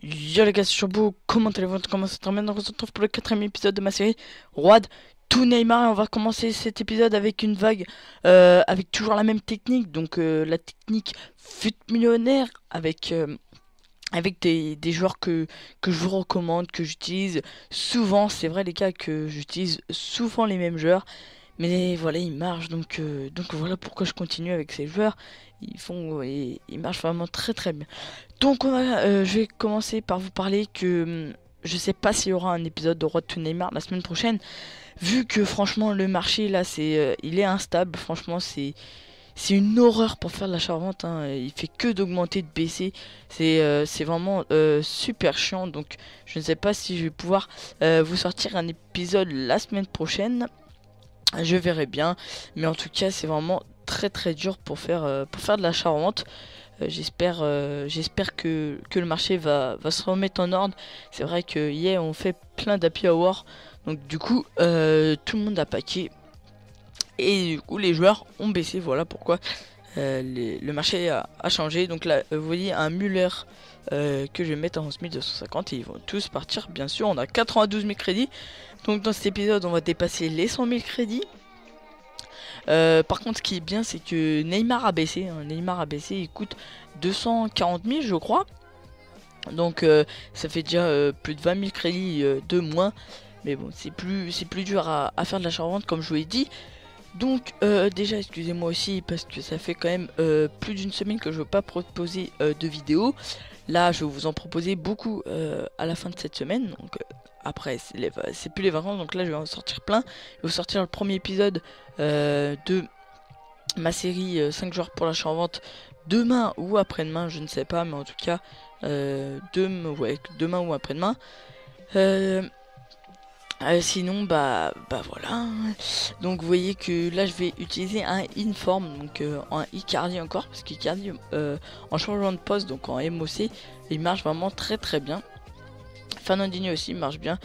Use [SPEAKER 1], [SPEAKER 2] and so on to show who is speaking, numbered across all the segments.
[SPEAKER 1] Yo les gars, c'est Chambou, comment allez-vous? Comment ça se termine? On se retrouve pour le quatrième épisode de ma série Roi tout Neymar et on va commencer cet épisode avec une vague avec toujours la même technique, donc la technique fut millionnaire avec des joueurs que je vous recommande, que j'utilise souvent. C'est vrai les gars que j'utilise souvent les mêmes joueurs. Mais voilà, ils marchent, donc voilà pourquoi je continue avec ces joueurs. Ils marchent vraiment très très bien. Donc je vais commencer par vous parler que je sais pas s'il y aura un épisode de Road to Neymar la semaine prochaine, vu que franchement le marché là il est instable. Franchement c'est une horreur pour faire de l'achat-revente, hein. Il fait que d'augmenter, de baisser. C'est vraiment super chiant. Donc je ne sais pas si je vais pouvoir vous sortir un épisode la semaine prochaine. Je verrai bien, mais en tout cas c'est vraiment très très dur pour faire de l'achat-revente. J'espère que le marché va se remettre en ordre. C'est vrai que hier on fait plein d'happy hour, donc du coup tout le monde a paqué et du coup les joueurs ont baissé. Voilà pourquoi le marché a changé. Donc là vous voyez un Muller que je vais mettre à 11 250 et ils vont tous partir. Bien sûr on a 92 000 crédits, donc dans cet épisode on va dépasser les 100 000 crédits. Par contre, ce qui est bien, c'est que Neymar a baissé, hein. Neymar a baissé, il coûte 240 000, je crois. Donc, ça fait déjà plus de 20 000 crédits de moins. Mais bon, c'est plus dur à faire de l'achat-revente, comme je vous l'ai dit. Donc, déjà, excusez-moi aussi, parce que ça fait quand même plus d'une semaine que je ne veux pas proposer de vidéo. Là, je vais vous en proposer beaucoup à la fin de cette semaine. Donc, après, c'est plus les vacances, donc là, je vais en sortir plein. Je vais vous sortir le premier épisode de ma série 5 joueurs pour l'achat en vente demain ou après-demain, je ne sais pas, mais en tout cas, demain ou après-demain. Euh, Sinon, bah voilà. Donc, vous voyez que là, je vais utiliser un Inform, donc un Icardi encore, parce qu'Icardi, en changeant de poste, donc en MOC, il marche vraiment très très bien. Fernandinho aussi marche bien.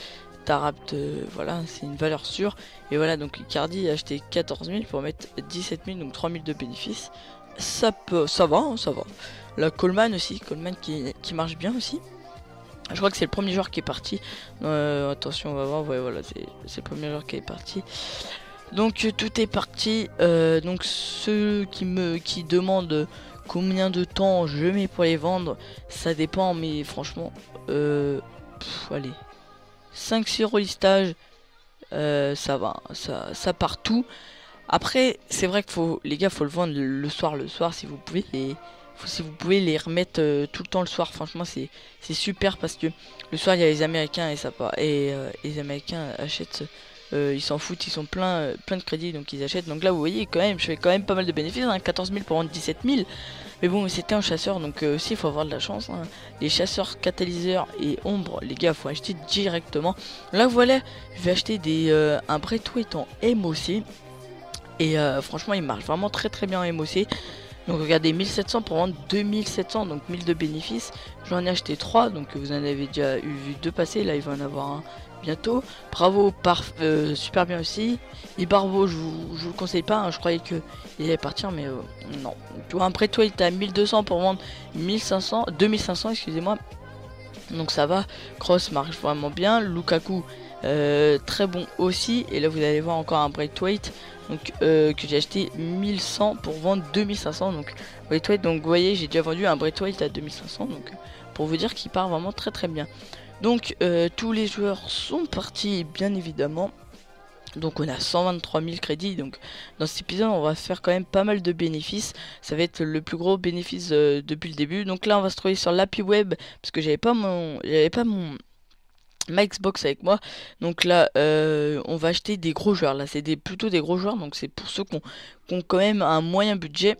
[SPEAKER 1] Tarapt, voilà, c'est une valeur sûre. Et voilà, donc Icardi a acheté 14 000 pour mettre 17 000, donc 3 000 de bénéfices. Ça va, hein, ça va. La Coleman aussi, Coleman qui marche bien aussi. Je crois que c'est le premier joueur qui est parti. Attention, on va voir. Ouais, voilà, c'est le premier joueur qui est parti. Donc tout est parti. Donc ceux qui demandent combien de temps je mets pour les vendre, ça dépend. Mais franchement, allez, 5-6 relistage, ça va, ça part tout. Après, c'est vrai qu'il faut, les gars, faut le vendre le soir si vous pouvez si vous pouvez les remettre tout le temps le soir. Franchement, c'est super parce que le soir il y a les Américains et ça part et les Américains achètent. Ils s'en foutent, ils sont plein de crédits donc ils achètent. Donc là, vous voyez, quand même, je fais quand même pas mal de bénéfices, hein, 14 000 pour vendre 17 000. Mais bon, c'était un chasseur, donc aussi il faut avoir de la chance, hein. Les chasseurs, catalyseurs et ombre, les gars, faut acheter directement. Là, voilà, je vais acheter un Braithwaite en MOC. Et franchement, il marche vraiment très très bien en MOC. Donc regardez, 1700 pour vendre 2700, donc 1000 de bénéfices. J'en ai acheté 3, donc vous en avez déjà vu 2 passer. Là, il va en avoir un bientôt. Bravo, super bien aussi. Et Barbo, je vous le conseille pas, hein. Je croyais qu'il allait partir, mais non. Tu vois, après toi, il était à 1200 pour vendre 1500, 2500, excusez-moi. Donc ça va. Cross marche vraiment bien. Lukaku, très bon aussi. Et là, vous allez voir encore un Braithwaite, donc que j'ai acheté 1100 pour vendre 2500. Donc Braithwaite, donc vous voyez, j'ai déjà vendu un Braithwaite à 2500. Donc pour vous dire qu'il part vraiment très très bien. Donc tous les joueurs sont partis, bien évidemment. Donc on a 123 000 crédits. Donc dans cet épisode on va faire quand même pas mal de bénéfices. Ça va être le plus gros bénéfice depuis le début. Donc là on va se trouver sur l'API web parce que j'avais pas ma Xbox avec moi. Donc là on va acheter des gros joueurs. Là c'est plutôt des gros joueurs. Donc c'est pour ceux qui ont quand même un moyen budget.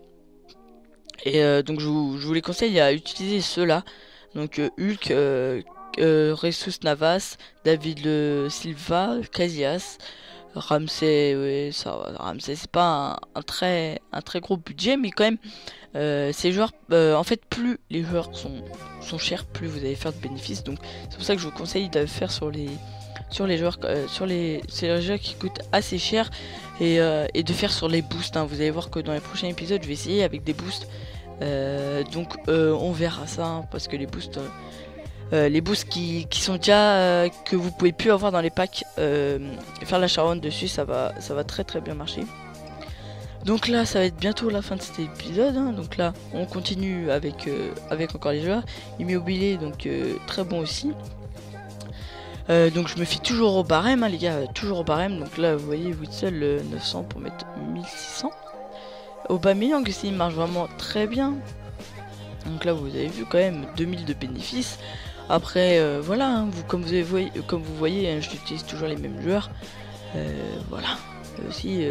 [SPEAKER 1] Et donc je vous les conseille à utiliser ceux-là. Donc Hulk, Jesus Navas, David Silva, Casillas, Ramsey, ouais, ça va. Ramsey, c'est pas un très gros budget, mais quand même, ces joueurs, en fait, plus les joueurs sont chers, plus vous allez faire de bénéfices. Donc, c'est pour ça que je vous conseille de faire sur les joueurs, c'est les joueurs qui coûtent assez cher et de faire sur les boosts, hein. Vous allez voir que dans les prochains épisodes, je vais essayer avec des boosts. Donc, on verra ça, hein, parce que les boosts. les boosts qui sont déjà que vous pouvez plus avoir dans les packs, faire la charonne dessus, ça va très très bien marcher. Donc là ça va être bientôt la fin de cet épisode, hein. Donc là on continue avec encore les joueurs. Immobilier, donc très bon aussi. Donc je me fie toujours au barème, hein, les gars, toujours au barème. Donc là vous voyez Witzel 900 pour mettre 1600. Aubameyang aussi il marche vraiment très bien. Donc là vous avez vu quand même 2000 de bénéfices. Après voilà, hein, comme vous voyez hein, j'utilise toujours les mêmes joueurs. Voilà. Aussi,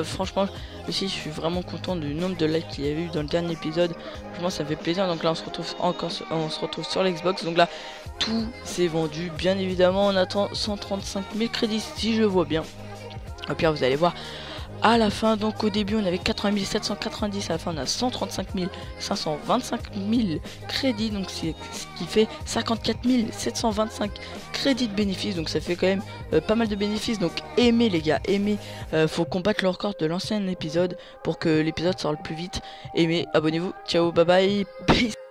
[SPEAKER 1] franchement, aussi je suis vraiment content du nombre de likes qu'il y a eu dans le dernier épisode. Franchement ça me fait plaisir. Donc là on se retrouve sur l'Xbox. Donc là tout s'est vendu. Bien évidemment on attend 135 000 crédits si je vois bien. Et puis vous allez voir à la fin. Donc au début on avait 80 790, à la fin on a 135 525 000 crédits, donc c'est ce qui fait 54 725 crédits de bénéfices. Donc ça fait quand même pas mal de bénéfices. Donc aimez les gars, aimez, faut combattre le record de l'ancien épisode pour que l'épisode sorte le plus vite. Aimez, abonnez-vous, ciao, bye bye, peace.